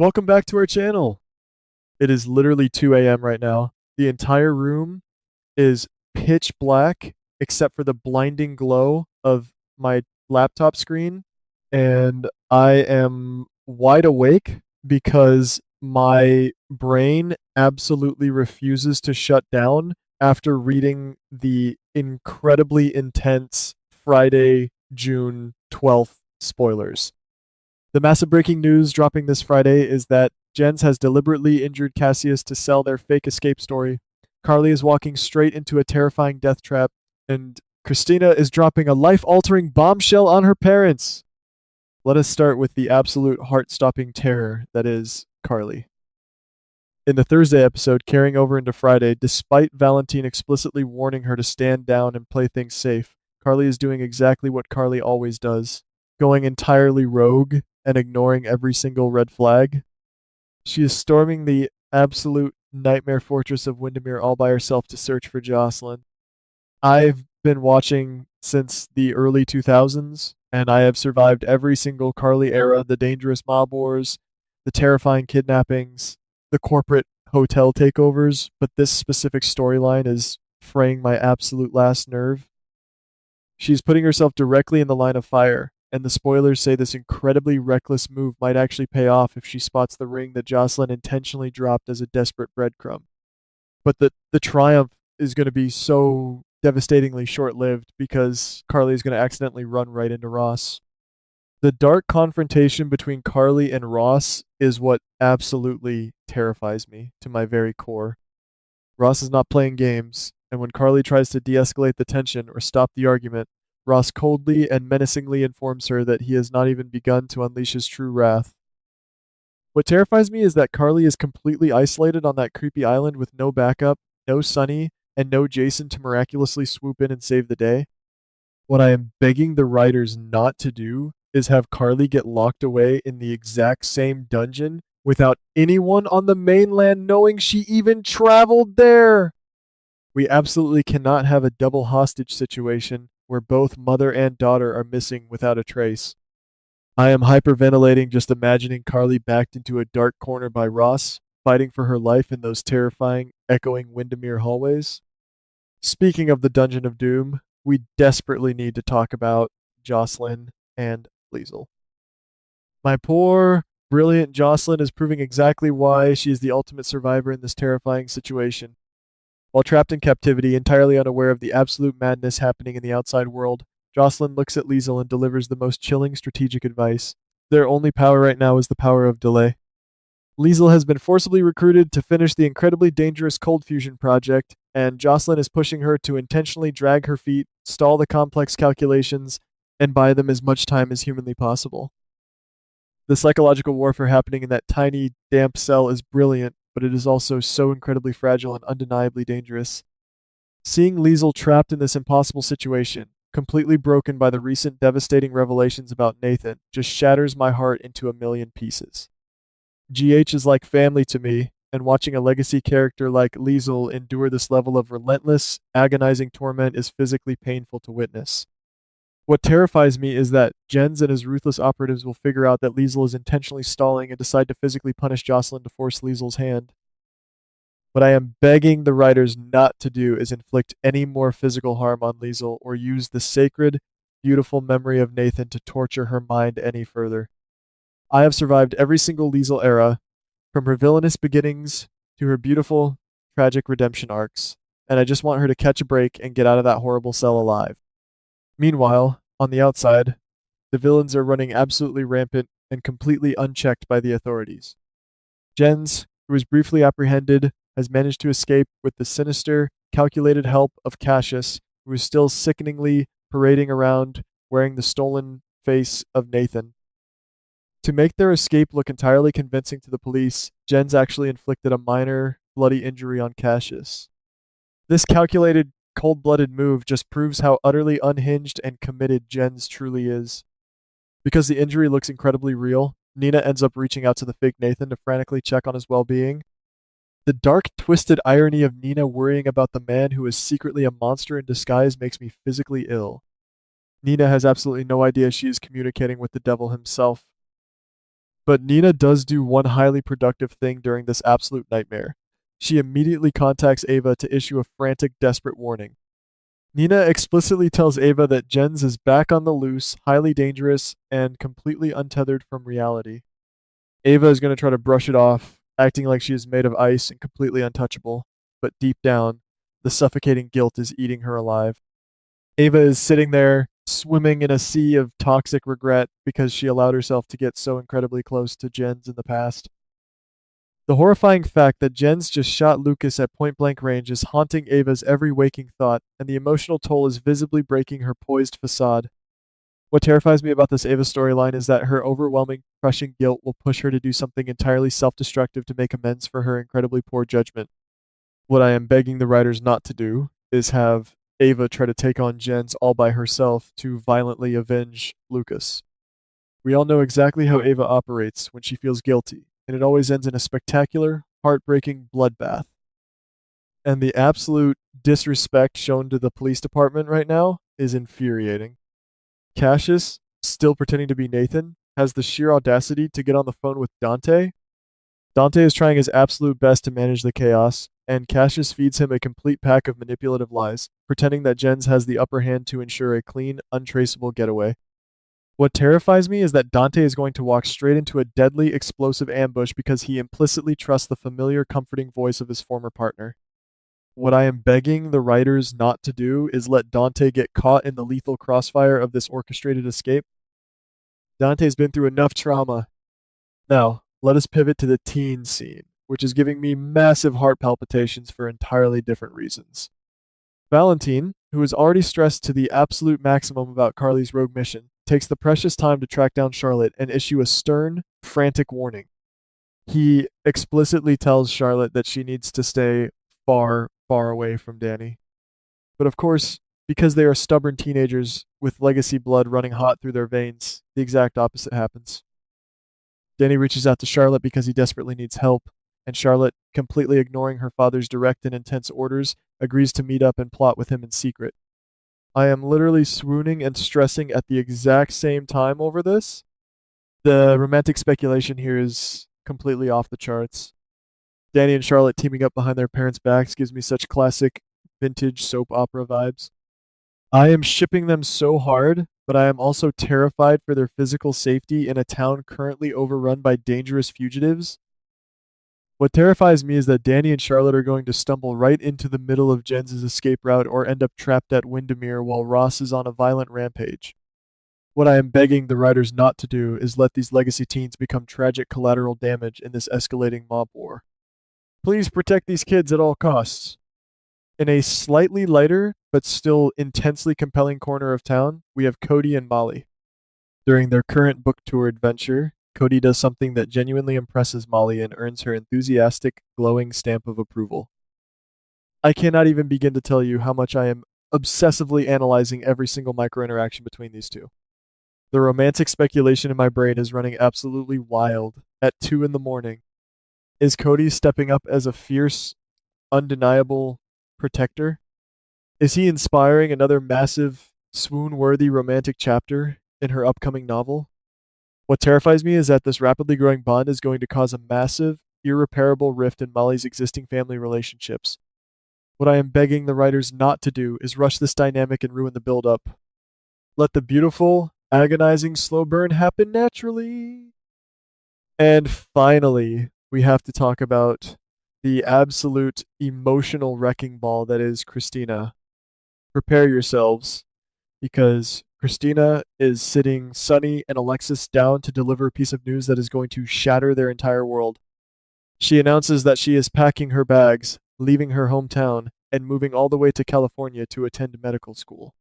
Welcome back to our channel. It is literally 2 a.m. right now. The entire room is pitch black except for the blinding glow of my laptop screen. And I am wide awake because my brain absolutely refuses to shut down after reading the incredibly intense Friday, June 12th spoilers. The massive breaking news dropping this Friday is that Jens has deliberately injured Cassius to sell their fake escape story. Carly is walking straight into a terrifying death trap, and Christina is dropping a life altering bombshell on her parents. Let us start with the absolute heart stopping terror that is Carly. In the Thursday episode, carrying over into Friday, despite Valentine explicitly warning her to stand down and play things safe, Carly is doing exactly what Carly always does, going entirely rogue and ignoring every single red flag. She is storming the absolute nightmare fortress of Windermere all by herself to search for Jocelyn. I've been watching since the early 2000s, and I have survived every single Carly era, the dangerous mob wars, the terrifying kidnappings, the corporate hotel takeovers, but this specific storyline is fraying my absolute last nerve. She's putting herself directly in the line of fire, and the spoilers say this incredibly reckless move might actually pay off if she spots the ring that Jocelyn intentionally dropped as a desperate breadcrumb. But the triumph is going to be so devastatingly short lived because Carly is going to accidentally run right into Ross. The dark confrontation between Carly and Ross is what absolutely terrifies me to my very core. Ross is not playing games, and when Carly tries to de escalate the tension or stop the argument, Ross coldly and menacingly informs her that he has not even begun to unleash his true wrath. What terrifies me is that Carly is completely isolated on that creepy island with no backup, no Sunny, and no Jason to miraculously swoop in and save the day. What I am begging the writers not to do is have Carly get locked away in the exact same dungeon without anyone on the mainland knowing she even traveled there. We absolutely cannot have a double hostage situation where both mother and daughter are missing without a trace. I am hyperventilating just imagining Carly backed into a dark corner by Ross, fighting for her life in those terrifying, echoing Windermere hallways. Speaking of the Dungeon of Doom, we desperately need to talk about Jocelyn and Liesel. My poor, brilliant Jocelyn is proving exactly why she is the ultimate survivor in this terrifying situation. While trapped in captivity, entirely unaware of the absolute madness happening in the outside world, Jocelyn looks at Liesel and delivers the most chilling strategic advice. Their only power right now is the power of delay. Liesel has been forcibly recruited to finish the incredibly dangerous cold fusion project, and Jocelyn is pushing her to intentionally drag her feet, stall the complex calculations, and buy them as much time as humanly possible. The psychological warfare happening in that tiny, damp cell is brilliant, but it is also so incredibly fragile and undeniably dangerous. Seeing Liesel trapped in this impossible situation, completely broken by the recent devastating revelations about Nathan, just shatters my heart into a million pieces. GH is like family to me, and watching a legacy character like Liesel endure this level of relentless, agonizing torment is physically painful to witness. What terrifies me is that Jens and his ruthless operatives will figure out that Liesel is intentionally stalling and decide to physically punish Jocelyn to force Liesel's hand. What I am begging the writers not to do is inflict any more physical harm on Liesel or use the sacred, beautiful memory of Nathan to torture her mind any further. I have survived every single Liesel era, from her villainous beginnings to her beautiful, tragic redemption arcs, and I just want her to catch a break and get out of that horrible cell alive. Meanwhile, on the outside, the villains are running absolutely rampant and completely unchecked by the authorities. Jens, who was briefly apprehended, has managed to escape with the sinister, calculated help of Cassius, who is still sickeningly parading around wearing the stolen face of Nathan. To make their escape look entirely convincing to the police, Jens actually inflicted a minor, bloody injury on Cassius. This calculated, cold-blooded move just proves how utterly unhinged and committed Jens truly is. Because the injury looks incredibly real, Nina ends up reaching out to the fake Nathan to frantically check on his well-being. The dark, twisted irony of Nina worrying about the man who is secretly a monster in disguise makes me physically ill. Nina has absolutely no idea she is communicating with the devil himself. But Nina does do one highly productive thing during this absolute nightmare. She immediately contacts Ava to issue a frantic, desperate warning. Nina explicitly tells Ava that Jens is back on the loose, highly dangerous, and completely untethered from reality. Ava is going to try to brush it off, acting like she is made of ice and completely untouchable, but deep down, the suffocating guilt is eating her alive. Ava is sitting there, swimming in a sea of toxic regret because she allowed herself to get so incredibly close to Jens in the past. The horrifying fact that Jens just shot Lucas at point blank range is haunting Ava's every waking thought, and the emotional toll is visibly breaking her poised facade. What terrifies me about this Ava storyline is that her overwhelming, crushing guilt will push her to do something entirely self destructive to make amends for her incredibly poor judgment. What I am begging the writers not to do is have Ava try to take on Jens all by herself to violently avenge Lucas. We all know exactly how Ava operates when she feels guilty, and it always ends in a spectacular, heartbreaking bloodbath. And the absolute disrespect shown to the police department right now is infuriating. Cassius, still pretending to be Nathan, has the sheer audacity to get on the phone with Dante. Dante is trying his absolute best to manage the chaos, and Cassius feeds him a complete pack of manipulative lies, pretending that Jens has the upper hand to ensure a clean, untraceable getaway. What terrifies me is that Dante is going to walk straight into a deadly, explosive ambush because he implicitly trusts the familiar, comforting voice of his former partner. What I am begging the writers not to do is let Dante get caught in the lethal crossfire of this orchestrated escape. Dante's been through enough trauma. Now, let us pivot to the teen scene, which is giving me massive heart palpitations for entirely different reasons. Valentine, who is already stressed to the absolute maximum about Carly's rogue mission, takes the precious time to track down Charlotte and issue a stern, frantic warning. He explicitly tells Charlotte that she needs to stay far, far away from Danny. But of course, because they are stubborn teenagers with legacy blood running hot through their veins, the exact opposite happens. Danny reaches out to Charlotte because he desperately needs help, and Charlotte, completely ignoring her father's direct and intense orders, agrees to meet up and plot with him in secret. I am literally swooning and stressing at the exact same time over this. The romantic speculation here is completely off the charts. Danny and Charlotte teaming up behind their parents' backs gives me such classic vintage soap opera vibes. I am shipping them so hard, but I am also terrified for their physical safety in a town currently overrun by dangerous fugitives. What terrifies me is that Danny and Charlotte are going to stumble right into the middle of Jens's escape route or end up trapped at Windermere while Ross is on a violent rampage. What I am begging the writers not to do is let these legacy teens become tragic collateral damage in this escalating mob war. Please protect these kids at all costs. In a slightly lighter, but still intensely compelling corner of town, we have Cody and Molly. During their current book tour adventure, Cody does something that genuinely impresses Molly and earns her enthusiastic, glowing stamp of approval. I cannot even begin to tell you how much I am obsessively analyzing every single micro interaction between these two. The romantic speculation in my brain is running absolutely wild at 2 in the morning. Is Cody stepping up as a fierce, undeniable protector? Is he inspiring another massive, swoon-worthy romantic chapter in her upcoming novel? What terrifies me is that this rapidly growing bond is going to cause a massive, irreparable rift in Molly's existing family relationships. What I am begging the writers not to do is rush this dynamic and ruin the build-up. Let the beautiful, agonizing slow burn happen naturally. And finally, we have to talk about the absolute emotional wrecking ball that is Christina. Prepare yourselves, because Christina is sitting Sunny and Alexis down to deliver a piece of news that is going to shatter their entire world. She announces that she is packing her bags, leaving her hometown, and moving all the way to California to attend medical school.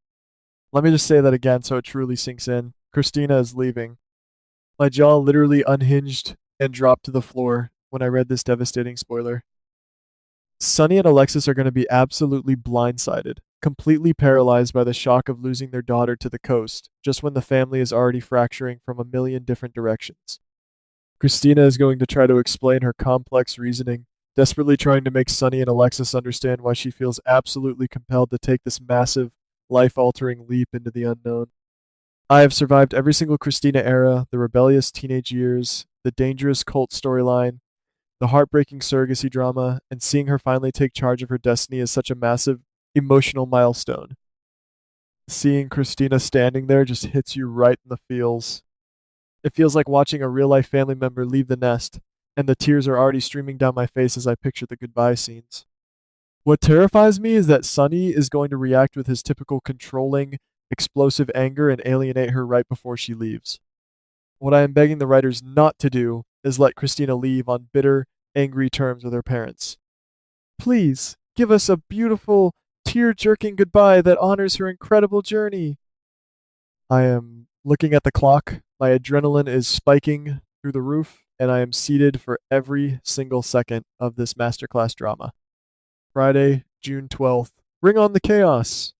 Let me just say that again so it truly sinks in. Christina is leaving. My jaw literally unhinged and dropped to the floor when I read this devastating spoiler. Sunny and Alexis are going to be absolutely blindsided, completely paralyzed by the shock of losing their daughter to the coast, just when the family is already fracturing from a million different directions. Christina is going to try to explain her complex reasoning, desperately trying to make Sunny and Alexis understand why she feels absolutely compelled to take this massive, life-altering leap into the unknown. I have survived every single Christina era, the rebellious teenage years, the dangerous cult storyline, the heartbreaking surrogacy drama, and seeing her finally take charge of her destiny is such a massive emotional milestone. Seeing Christina standing there just hits you right in the feels. It feels like watching a real life family member leave the nest, and the tears are already streaming down my face as I picture the goodbye scenes. What terrifies me is that Sonny is going to react with his typical controlling, explosive anger and alienate her right before she leaves. What I am begging the writers not to do is let Christina leave on bitter, angry terms with her parents. Please, give us a beautiful, tear jerking goodbye that honors her incredible journey. I am looking at the clock. My adrenaline is spiking through the roof, and I am seated for every single second of this masterclass drama. Friday, June 12th. Bring on the chaos!